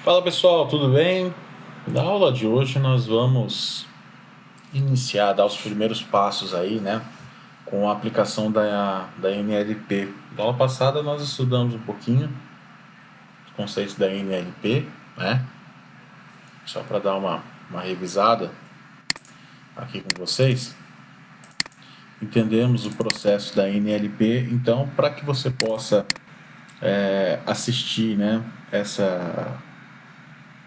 Fala pessoal, tudo bem? Na aula de hoje nós vamos dar os primeiros passos aí, né? Com a aplicação da NLP. Na aula passada nós estudamos um pouquinho os conceitos da NLP, né? Só para dar uma revisada aqui com vocês. Entendemos o processo da NLP, então para que você possa assistir, né,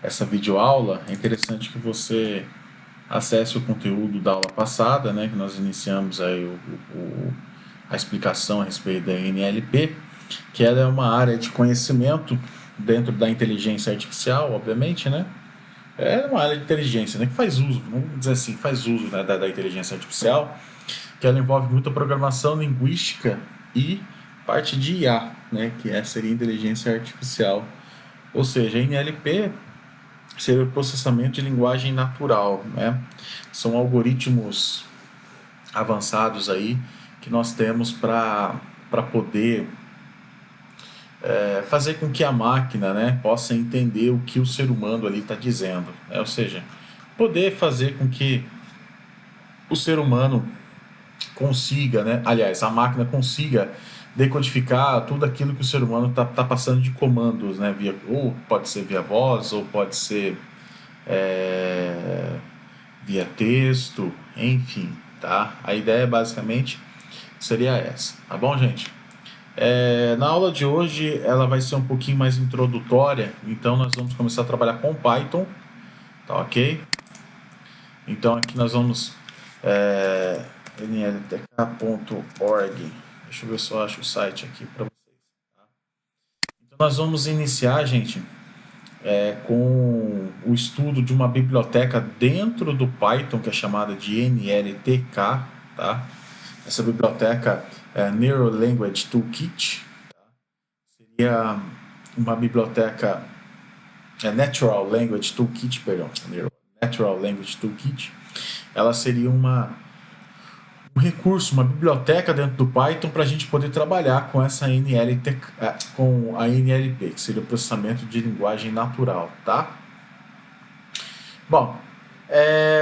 essa videoaula, é interessante que você acesse o conteúdo da aula passada, né, que nós iniciamos aí a explicação a respeito da NLP, que ela é uma área de conhecimento dentro da inteligência artificial, obviamente, né? É uma área de inteligência, né, que faz uso, vamos dizer assim, faz uso, né, da inteligência artificial, que ela envolve muita programação linguística e parte de IA, né, que seria inteligência artificial. Ou seja, a NLP seria o processamento de linguagem natural, né? São algoritmos avançados aí que nós temos para poder fazer com que a máquina, né, possa entender o que o ser humano ali está dizendo, né? Ou seja, poder fazer com que o ser humano consiga, né, aliás, a máquina consiga decodificar tudo aquilo que o ser humano está passando de comandos, né, ou pode ser via voz, ou pode ser via texto, enfim, tá? A ideia basicamente seria essa, tá bom, gente? Na aula de hoje ela vai ser um pouquinho mais introdutória, então nós vamos começar a trabalhar com Python, tá ok? Então aqui nós vamos nltk.org. Deixa eu ver se eu acho o site aqui para vocês. Tá? Então nós vamos iniciar, gente, com o estudo de uma biblioteca dentro do Python que é chamada de NLTK, tá? Essa biblioteca é Neural Language Toolkit, tá? Seria uma biblioteca Natural Language Toolkit, perdão, Natural Language Toolkit. Ela seria um recurso, uma biblioteca dentro do Python para a gente poder trabalhar com essa com a NLP, que seria o processamento de linguagem natural, tá? Bom,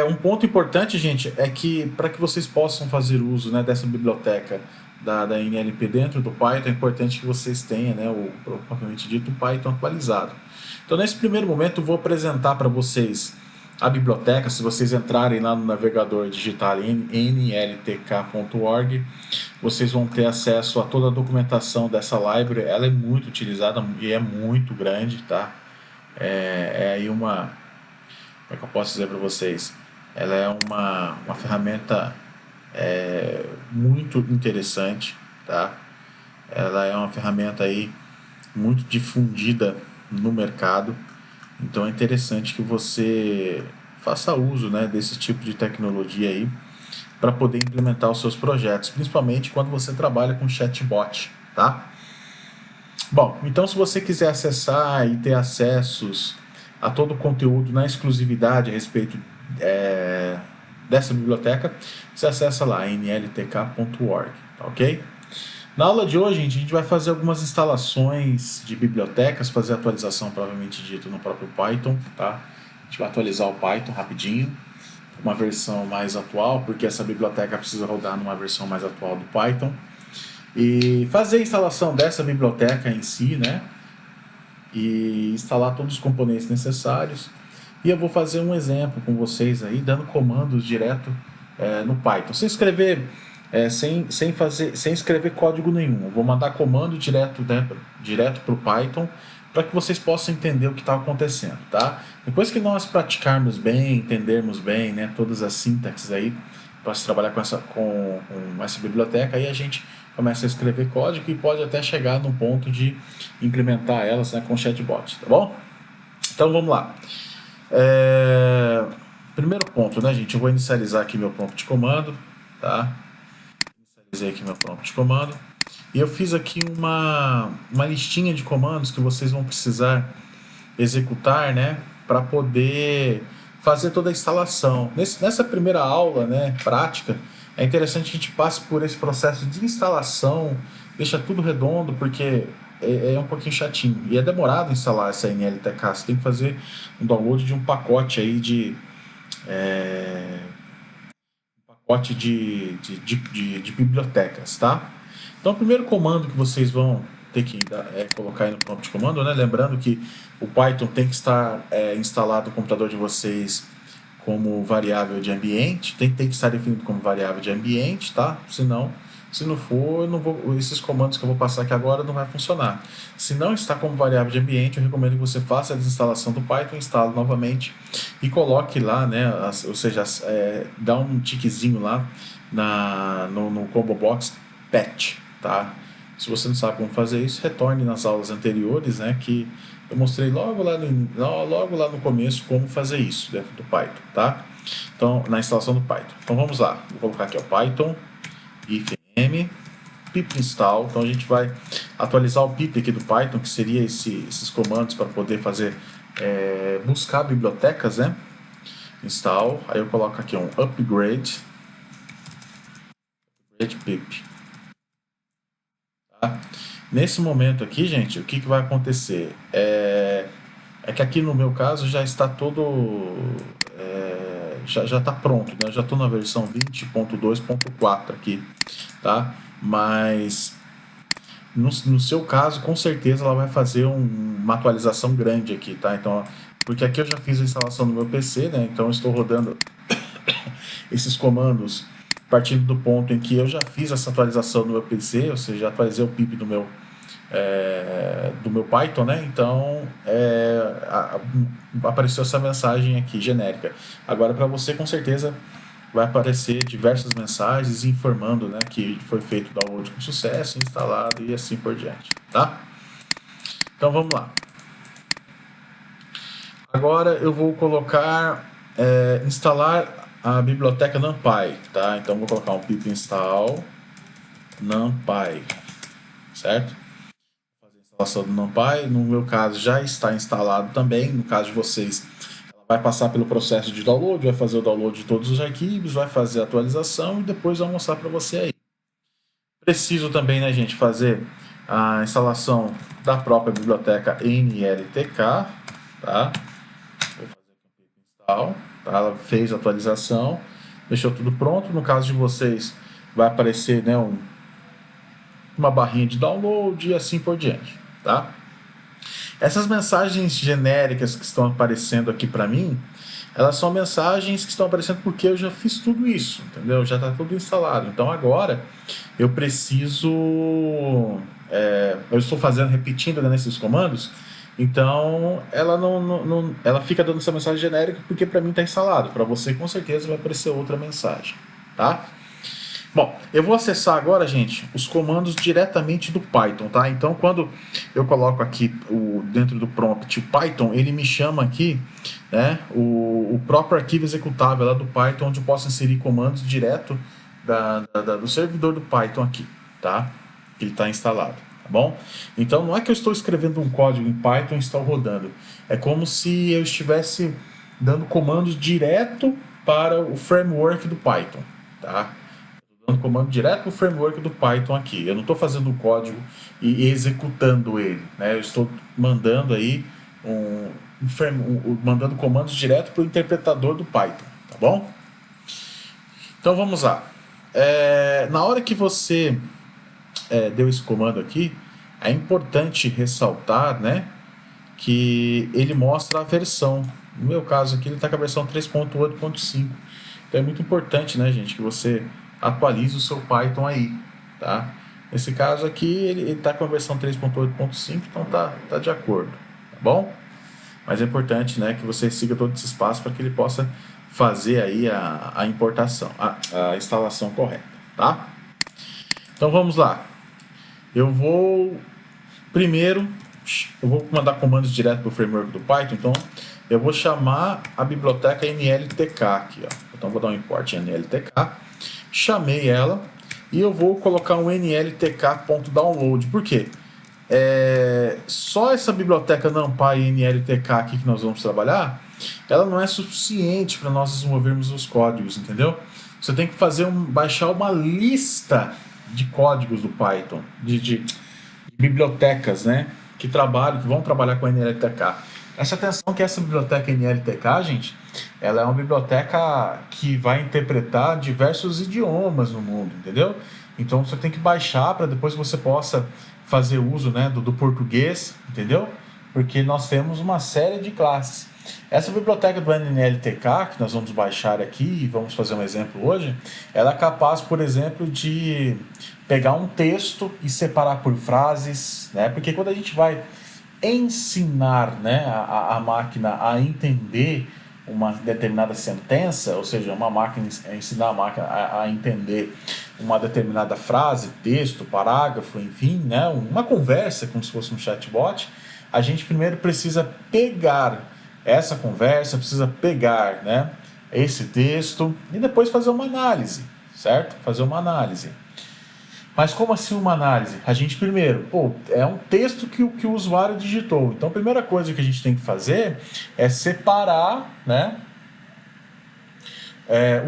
um ponto importante, gente, é que para que vocês possam fazer uso, né, dessa biblioteca da NLP dentro do Python, é importante que vocês tenham, né, o propriamente dito Python atualizado. Então, nesse primeiro momento, eu vou apresentar para vocês a biblioteca. Se vocês entrarem lá no navegador digital nltk.org, vocês vão ter acesso a toda a documentação dessa library. Ela é muito utilizada e é muito grande, tá? Aí uma... Como é que eu posso dizer para vocês? Ela é uma ferramenta muito interessante, tá? Ela é uma ferramenta aí muito difundida no mercado. Então é interessante que você faça uso, né, desse tipo de tecnologia aí para poder implementar os seus projetos, principalmente quando você trabalha com chatbot, tá? Bom, então se você quiser acessar e ter acessos a todo o conteúdo na exclusividade a respeito dessa biblioteca, você acessa lá nltk.org, tá ok? Na aula de hoje, gente, a gente vai fazer algumas instalações de bibliotecas, fazer atualização, provavelmente dito, no próprio Python, tá? A gente vai atualizar o Python rapidinho, uma versão mais atual, porque essa biblioteca precisa rodar numa versão mais atual do Python. E fazer a instalação dessa biblioteca em si, né? E instalar todos os componentes necessários. E eu vou fazer um exemplo com vocês aí, dando comandos direto no Python. Se escrever sem escrever código nenhum. Eu vou mandar comando direto para o Python para que vocês possam entender o que está acontecendo, tá? Depois que nós praticarmos bem, entendermos bem, né, todas as sintaxes aí para se trabalhar com essa biblioteca, aí a gente começa a escrever código e pode até chegar no ponto de implementar elas, né, com chatbot, tá bom? Então vamos lá. Primeiro ponto, né, gente? Eu vou inicializar aqui meu prompt de comando, tá? Aqui meu prompt de comando e eu fiz aqui uma listinha de comandos que vocês vão precisar executar, né, para poder fazer toda a instalação. Nessa primeira aula, né, prática, é interessante que a gente passe por esse processo de instalação deixa tudo redondo, porque é um pouquinho chatinho. E é demorado instalar essa NLTK. Você tem que fazer um download de um pacote aí de bibliotecas, tá? Então, o primeiro comando que vocês vão ter que colocar aí no prompt de comando, né? Lembrando que o Python tem que estar instalado no computador de vocês como variável de ambiente, tem que estar definido como variável de ambiente, tá? Senão, se não for, eu não vou, esses comandos que eu vou passar aqui agora não vai funcionar. Se não está como variável de ambiente, eu recomendo que você faça a desinstalação do Python, instale novamente e coloque lá, né? Ou seja, dá um tiquezinho lá no Combo Box Patch, tá? Se você não sabe como fazer isso, retorne nas aulas anteriores, né? Que eu mostrei logo lá no começo como fazer isso dentro do Python, tá? Então, na instalação do Python. Então vamos lá. Vou colocar aqui o Python ifm pip install. Então a gente vai atualizar o pip aqui do Python, que seria esses comandos para poder fazer buscar bibliotecas, né? Install. Aí eu coloco aqui um upgrade pip. Tá? Nesse momento aqui, gente, o que vai acontecer? É que aqui no meu caso já está todo. Já está pronto, né? Eu já estou na versão 20.2.4 aqui, tá? Mas no seu caso, com certeza ela vai fazer uma atualização grande aqui, tá? Então, porque aqui eu já fiz a instalação no meu PC, né? Então eu estou rodando esses comandos partindo do ponto em que eu já fiz essa atualização no meu PC, ou seja, já atualizei o pip do meu Python, né? Então apareceu essa mensagem aqui genérica. Agora para você com certeza vai aparecer diversas mensagens informando, né, que foi feito o download com sucesso, instalado e assim por diante, tá? Então vamos lá. Agora eu vou colocar instalar a biblioteca NumPy, tá? Então vou colocar um pip install NumPy, certo? Instalação do NumPy, no meu caso já está instalado também, no caso de vocês ela vai passar pelo processo de download, vai fazer o download de todos os arquivos, vai fazer a atualização e depois vai mostrar para você aí. Preciso também, né, gente, fazer a instalação da própria biblioteca NLTK, tá? Vou fazer aqui um install, tá? Ela fez a atualização, deixou tudo pronto, no caso de vocês vai aparecer, né, uma barrinha de download e assim por diante, tá? Essas mensagens genéricas que estão aparecendo aqui para mim, elas são mensagens que estão aparecendo porque eu já fiz tudo isso, entendeu? Já está tudo instalado. Então agora eu preciso, eu estou repetindo, né, nesses comandos. Então ela ela fica dando essa mensagem genérica porque para mim está instalado. Para você com certeza vai aparecer outra mensagem, tá? Bom, eu vou acessar agora, gente, os comandos diretamente do Python, tá? Então, quando eu coloco aqui dentro do prompt o Python, ele me chama aqui, né, o próprio arquivo executável lá do Python, onde eu posso inserir comandos direto do servidor do Python aqui, tá? Que ele está instalado, tá bom? Então, não é que eu estou escrevendo um código em Python e está rodando. É como se eu estivesse dando comandos direto para o framework do Python, tá? Dando comando direto para o framework do Python aqui. Eu não estou fazendo o código e executando ele, né? Eu estou mandando aí mandando comandos direto para o interpretador do Python, tá bom? Então vamos lá. Na hora que você deu esse comando aqui, é importante ressaltar, né, que ele mostra a versão. No meu caso aqui, ele está com a versão 3.8.5. Então é muito importante, né, gente, que você atualize o seu Python aí, tá? Nesse caso aqui, ele está com a versão 3.8.5, então tá de acordo, tá bom? Mas é importante, né, que você siga todo esse passo para que ele possa fazer aí a importação, a instalação correta, tá? Então vamos lá. Eu vou mandar comandos direto para o framework do Python, então eu vou chamar a biblioteca NLTK aqui, ó. Então vou dar um import NLTK, chamei ela e eu vou colocar um nltk.download. Por quê? Só essa biblioteca NumPy NLTK aqui que nós vamos trabalhar, ela não é suficiente para nós desenvolvermos os códigos, entendeu? Você tem que baixar uma lista de códigos do Python, de bibliotecas, né, que vão trabalhar com NLTK. Preste atenção que essa biblioteca NLTK, gente, ela é uma biblioteca que vai interpretar diversos idiomas no mundo, entendeu? Então você tem que baixar para depois você possa fazer uso, né, do português, entendeu? Porque nós temos uma série de classes. Essa biblioteca do NLTK, que nós vamos baixar aqui e vamos fazer um exemplo hoje, ela é capaz, por exemplo, de pegar um texto e separar por frases, né? Porque quando a gente vai ensinar, né, a máquina a entender uma determinada sentença, ou seja, uma máquina ensinar a máquina a entender uma determinada frase, texto, parágrafo, enfim, né, uma conversa, como se fosse um chatbot, a gente primeiro precisa pegar essa conversa, precisa pegar, né, esse texto e depois fazer uma análise, certo? Fazer uma análise. Mas como assim uma análise? A gente primeiro, é um texto que o usuário digitou. Então a primeira coisa que a gente tem que fazer é separar, né,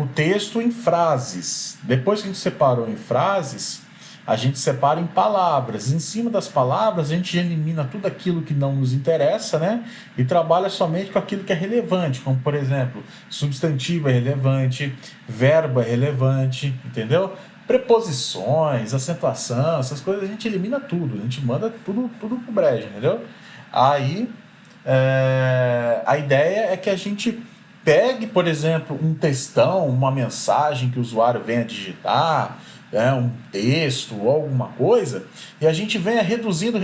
o texto em frases. Depois que a gente separou em frases, a gente separa em palavras. Em cima das palavras, a gente elimina tudo aquilo que não nos interessa, né? E trabalha somente com aquilo que é relevante, como, por exemplo, substantivo é relevante, verbo é relevante, entendeu? Preposições, acentuação, essas coisas a gente elimina tudo, a gente manda tudo pro brejo, entendeu? Aí, a ideia é que a gente pegue, por exemplo, um textão, uma mensagem que o usuário venha digitar, um texto ou alguma coisa, e a gente venha reduzindo,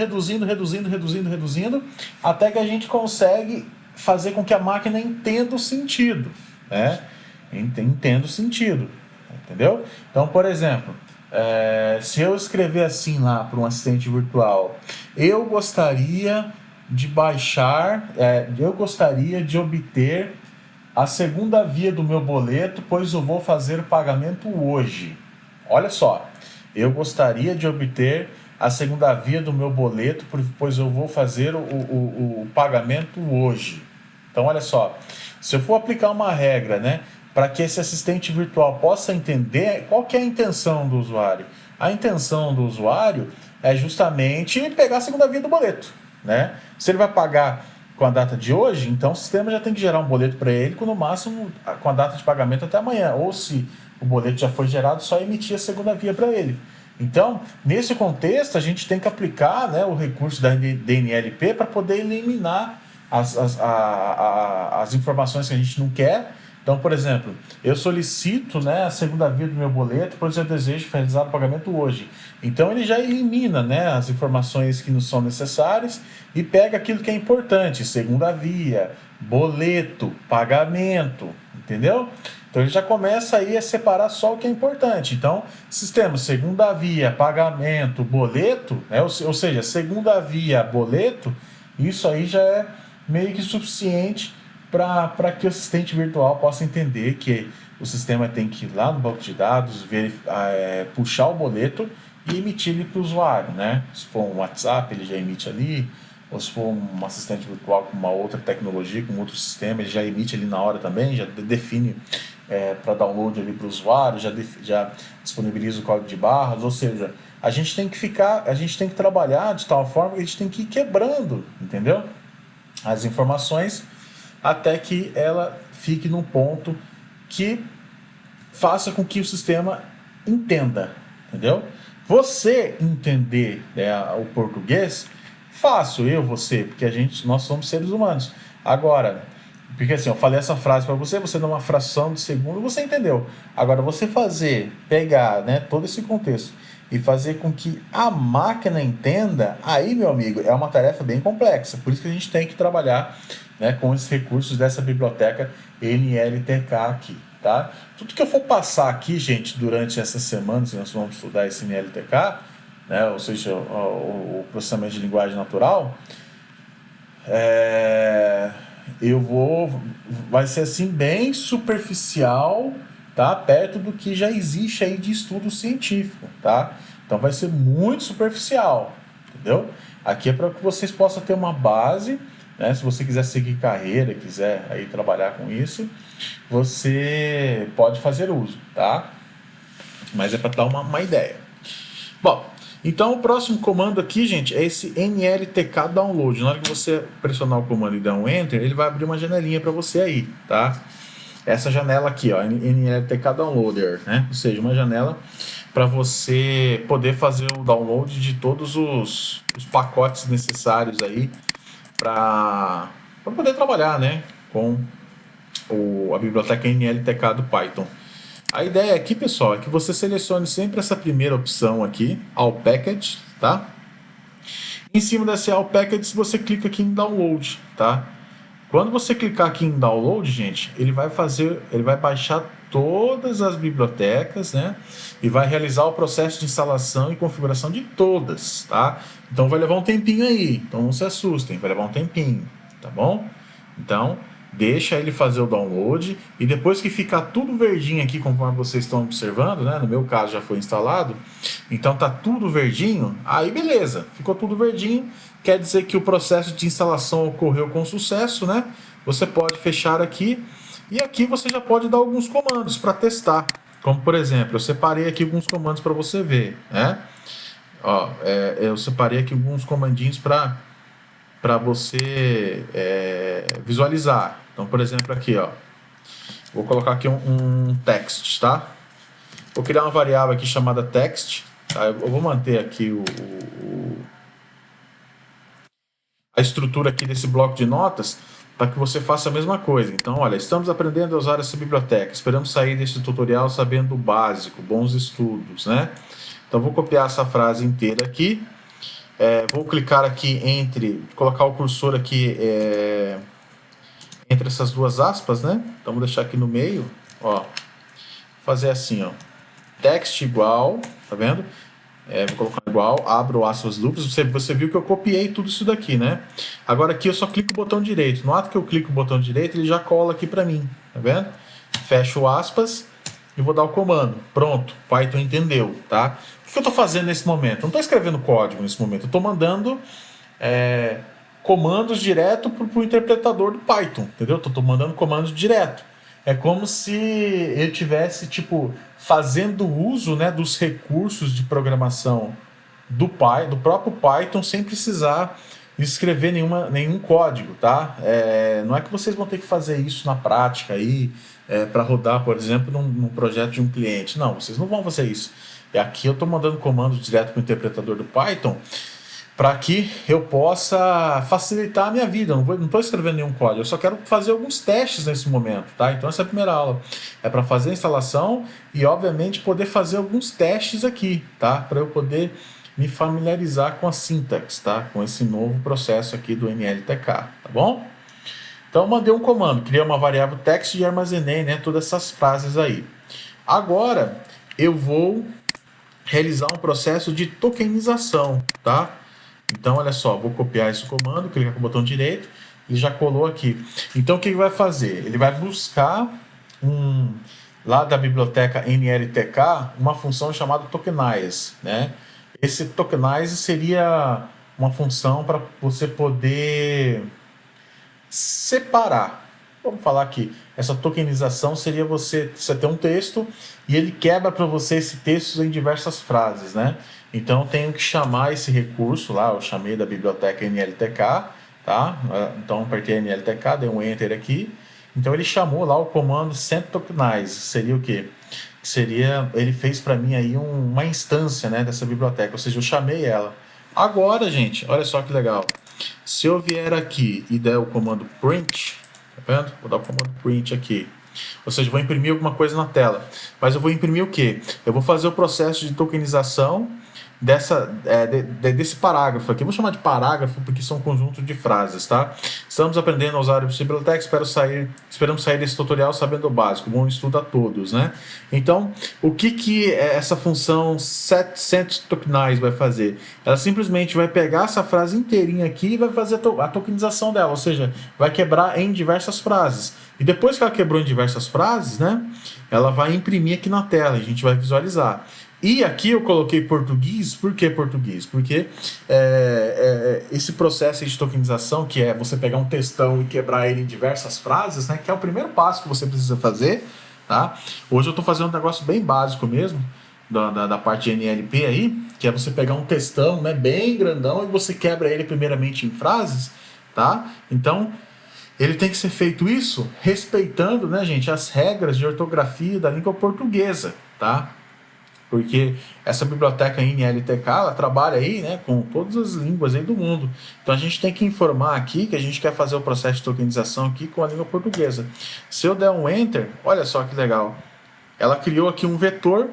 até que a gente consegue fazer com que a máquina entenda o sentido, né? Entenda o sentido, entendeu? Então, por exemplo, se eu escrever assim lá para um assistente virtual, eu gostaria de baixar, eu gostaria de obter a segunda via do meu boleto, pois eu vou fazer o pagamento hoje. Olha só, eu gostaria de obter a segunda via do meu boleto, pois eu vou fazer o pagamento hoje. Então, olha só, se eu for aplicar uma regra, né, para que esse assistente virtual possa entender qual que é a intenção do usuário. A intenção do usuário é justamente pegar a segunda via do boleto, né? Se ele vai pagar com a data de hoje, então o sistema já tem que gerar um boleto para ele com no máximo com a data de pagamento até amanhã. Ou se o boleto já foi gerado, só emitir a segunda via para ele. Então, nesse contexto, a gente tem que aplicar, né, o recurso da DNLP para poder eliminar as informações que a gente não quer. Então, por exemplo, eu solicito, né, a segunda via do meu boleto, pois eu desejo realizar o pagamento hoje. Então, ele já elimina, né, as informações que não são necessárias e pega aquilo que é importante: segunda via, boleto, pagamento, entendeu? Então, ele já começa aí a separar só o que é importante. Então, sistema segunda via, pagamento, boleto, né, ou seja, segunda via, boleto, isso aí já é meio que suficiente para que o assistente virtual possa entender que o sistema tem que ir lá no banco de dados, puxar o boleto e emitir ele para o usuário, né? Se for um WhatsApp, ele já emite ali, ou se for um assistente virtual com uma outra tecnologia, com outro sistema, ele já emite ali na hora também, já define para download ali para o usuário, já disponibiliza o código de barras, ou seja, a gente tem que trabalhar de tal forma que a gente tem que ir quebrando, entendeu? As informações até que ela fique num ponto que faça com que o sistema entenda, entendeu? Você entender, o português, fácil, você, porque nós somos seres humanos. Agora, porque assim, eu falei essa frase para você, você numa fração de segundo, você entendeu. Agora, você pegar, né, todo esse contexto e fazer com que a máquina entenda, aí, meu amigo, é uma tarefa bem complexa. Por isso que a gente tem que trabalhar, né, com os recursos dessa biblioteca NLTK aqui, tá? Tudo que eu for passar aqui, gente, durante essas semanas, nós vamos estudar esse NLTK, né, ou seja, o processamento de linguagem natural, vai ser assim bem superficial, tá? Perto do que já existe aí de estudo científico, tá? Então vai ser muito superficial, entendeu? Aqui é para que vocês possam ter uma base, né? Se você quiser seguir carreira, quiser aí trabalhar com isso, você pode fazer uso, tá? Mas é para dar uma ideia. Bom, então o próximo comando aqui, gente, é esse nltk download. Na hora que você pressionar o comando e dar um enter, ele vai abrir uma janelinha para você aí, tá? Essa janela aqui, ó, nltk downloader, né? Ou seja, uma janela para você poder fazer o download de todos os pacotes necessários aí para poder trabalhar, né, com a biblioteca NLTK do Python. A ideia aqui, pessoal, é que você selecione sempre essa primeira opção aqui, All Package, tá? Em cima desse All Package, você clica aqui em Download, tá? Quando você clicar aqui em Download, gente, ele vai baixar todas as bibliotecas, né? E vai realizar o processo de instalação e configuração de todas, tá? Então vai levar um tempinho aí, então não se assustem, vai levar um tempinho, tá bom? Então, deixa ele fazer o download e depois que ficar tudo verdinho aqui, conforme vocês estão observando, né? No meu caso já foi instalado, então tá tudo verdinho, aí beleza, ficou tudo verdinho, quer dizer que o processo de instalação ocorreu com sucesso, né? Você pode fechar aqui e aqui você já pode dar alguns comandos para testar, como por exemplo, eu separei aqui alguns comandos para você ver, né? Ó, eu separei aqui alguns comandinhos para você visualizar. Então, por exemplo, aqui, ó, vou colocar aqui um text, tá? Vou criar uma variável aqui chamada text, tá? Eu vou manter aqui a estrutura aqui desse bloco de notas para que você faça a mesma coisa. Então, olha, estamos aprendendo a usar essa biblioteca. Esperamos sair deste tutorial sabendo o básico, bons estudos, né? Então, vou copiar essa frase inteira aqui. Vou clicar aqui colocar o cursor aqui entre essas duas aspas, né? Então, vou deixar aqui no meio, ó. Fazer assim, ó. Text igual, tá vendo? Vou colocar igual, abro aspas duplas. Você viu que eu copiei tudo isso daqui, né? Agora aqui eu só clico o botão direito. No ato que eu clico o botão direito, ele já cola aqui para mim, tá vendo? Fecho aspas e vou dar o comando. Pronto, Python entendeu, tá? O que eu estou fazendo nesse momento? Eu não estou escrevendo código nesse momento, eu estou mandando comandos direto para o interpretador do Python, entendeu? Estou mandando comandos direto. É como se eu tivesse, tipo, fazendo uso, né, dos recursos de programação do próprio Python sem precisar escrever nenhum código, tá? Não é que vocês vão ter que fazer isso na prática aí, para rodar, por exemplo, num projeto de um cliente. Não, vocês não vão fazer isso. Aqui eu estou mandando comandos direto para o interpretador do Python para que eu possa facilitar a minha vida. Eu não estou escrevendo nenhum código, eu só quero fazer alguns testes nesse momento, tá? Então essa é a primeira aula. É para fazer a instalação e, obviamente, poder fazer alguns testes aqui, tá? Para eu poder me familiarizar com a sintaxe, tá? Com esse novo processo aqui do NLTK, tá bom? Então mandei um comando, criei uma variável text e armazenei, né, todas essas frases aí. Agora eu vou realizar um processo de tokenização, tá? Então, olha só, vou copiar esse comando, clicar com o botão direito e já colou aqui. Então, o que ele vai fazer? Ele vai buscar lá da biblioteca NLTK uma função chamada tokenize, né? Esse tokenize seria uma função para você poder separar. Vamos falar aqui, essa tokenização seria você ter um texto e ele quebra para você esse texto em diversas frases, né? Então, eu tenho que chamar esse recurso lá, eu chamei da biblioteca NLTK, tá? Então, apertei NLTK, dei um Enter aqui. Então, ele chamou lá o comando send_tokenize. Seria o quê? Ele fez para mim aí uma instância, né, dessa biblioteca, ou seja, eu chamei ela. Agora, gente, olha só que legal. Se eu vier aqui e der o comando print, tá vendo? Vou dar o comando print aqui. Ou seja, vou imprimir alguma coisa na tela. Mas eu vou imprimir o quê? Eu vou fazer o processo de tokenização desse parágrafo aqui. Eu vou chamar de parágrafo porque são um conjunto de frases, tá? Estamos aprendendo a usar o biblioteca, esperamos sair desse tutorial sabendo o básico. Bom estudo a todos, né? Então, o que essa função setTokenize vai fazer? Ela simplesmente vai pegar essa frase inteirinha aqui e vai fazer a tokenização dela, ou seja, vai quebrar em diversas frases. E depois que ela quebrou em diversas frases, né, ela vai imprimir aqui na tela, a gente vai visualizar. E aqui eu coloquei português. Por que português? Porque esse processo de tokenização, que é você pegar um textão e quebrar ele em diversas frases, né, que é o primeiro passo que você precisa fazer, tá? Hoje eu estou fazendo um negócio bem básico mesmo, da parte de NLP aí, que é você pegar um textão, né, bem grandão, e você quebra ele primeiramente em frases, tá? Então, ele tem que ser feito isso respeitando, né, gente, as regras de ortografia da língua portuguesa, tá? Porque essa biblioteca NLTK, ela trabalha aí, né, com todas as línguas aí do mundo. Então a gente tem que informar aqui que a gente quer fazer o processo de tokenização aqui com a língua portuguesa. Se eu der um Enter, olha só que legal. Ela criou aqui um vetor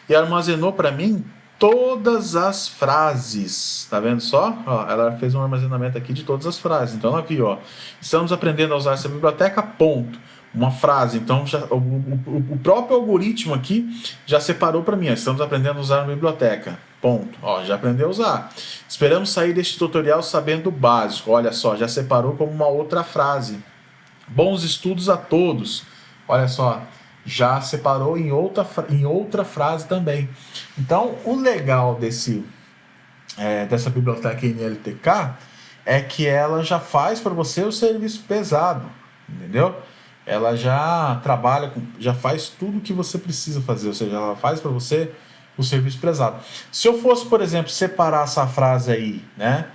e armazenou para mim todas as frases. Tá vendo só? Ó, ela fez um armazenamento aqui de todas as frases. Então ela viu, ó, estamos aprendendo a usar essa biblioteca, ponto. Uma frase. Então já, o próprio algoritmo aqui já separou para mim. Ó, estamos aprendendo a usar a biblioteca. Ponto. Ó, já aprendeu a usar. Esperamos sair deste tutorial sabendo o básico. Olha só, já separou como uma outra frase. Bons estudos a todos. Olha só, já separou em outra frase também. Então, o legal dessa biblioteca NLTK é que ela já faz para você o serviço pesado, entendeu? Ela já trabalha, já faz tudo o que você precisa fazer, ou seja, ela faz para você o serviço pesado. Se eu fosse, por exemplo, separar essa frase aí, né,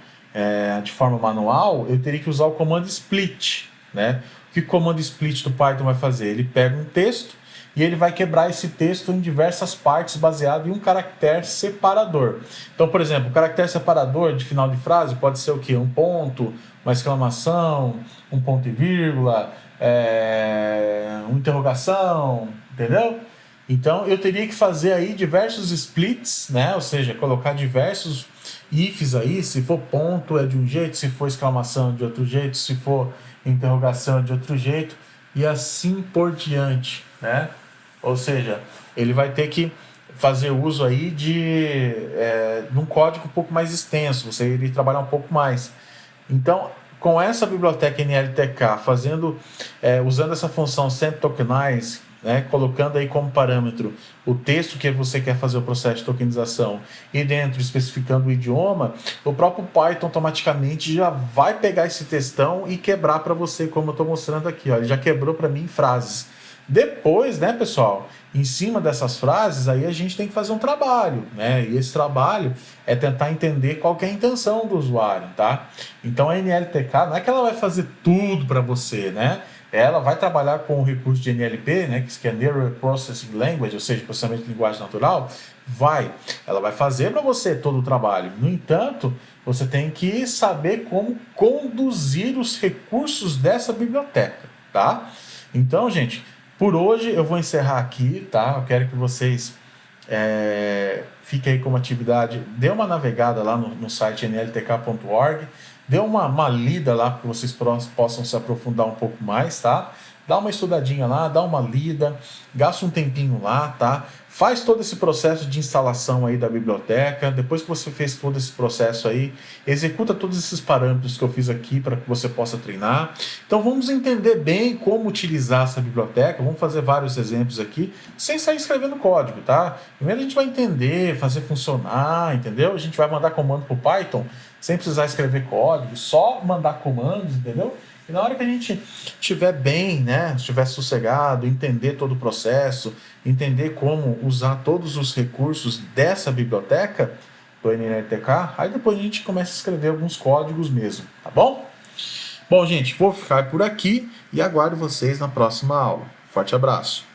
de forma manual, eu teria que usar o comando split, né? O que o comando split do Python vai fazer? Ele pega um texto e ele vai quebrar esse texto em diversas partes baseado em um caractere separador. Então, por exemplo, o caractere separador de final de frase pode ser o quê? Um ponto, uma exclamação, um ponto e vírgula, uma interrogação, entendeu? Então, eu teria que fazer aí diversos splits, né? Ou seja, colocar diversos ifs aí, se for ponto é de um jeito, se for exclamação é de outro jeito, se for interrogação é de outro jeito, e assim por diante, né? Ou seja, ele vai ter que fazer uso aí de um código um pouco mais extenso, você iria trabalhar um pouco mais. Então, com essa biblioteca NLTK, usando essa função sendTokenize, né, colocando aí como parâmetro o texto que você quer fazer o processo de tokenização e dentro especificando o idioma, o próprio Python automaticamente já vai pegar esse textão e quebrar para você, como eu estou mostrando aqui. Ó, ele já quebrou para mim em frases. Depois, né, pessoal, em cima dessas frases, aí a gente tem que fazer um trabalho, né? E esse trabalho é tentar entender qual que é a intenção do usuário, tá? Então a NLTK não é que ela vai fazer tudo para você, né? Ela vai trabalhar com o recurso de NLP, né, que é Neural Processing Language, ou seja, processamento de linguagem natural. Ela vai fazer para você todo o trabalho. No entanto, você tem que saber como conduzir os recursos dessa biblioteca, tá? Então, gente, por hoje eu vou encerrar aqui, tá? Eu quero que vocês fiquem aí como atividade, dê uma navegada lá no site nltk.org, dê uma lida lá para que vocês possam se aprofundar um pouco mais, tá? Dá uma estudadinha lá, dá uma lida, gasta um tempinho lá, tá? Faz todo esse processo de instalação aí da biblioteca. Depois que você fez todo esse processo aí, executa todos esses parâmetros que eu fiz aqui para que você possa treinar. Então vamos entender bem como utilizar essa biblioteca. Vamos fazer vários exemplos aqui, sem sair escrevendo código, tá? Primeiro a gente vai entender, fazer funcionar, entendeu? A gente vai mandar comando para o Python sem precisar escrever código, só mandar comandos, entendeu? E na hora que a gente estiver bem, né, estiver sossegado, entender todo o processo, entender como usar todos os recursos dessa biblioteca do NLTK, aí depois a gente começa a escrever alguns códigos mesmo, tá bom? Bom, gente, vou ficar por aqui e aguardo vocês na próxima aula. Forte abraço!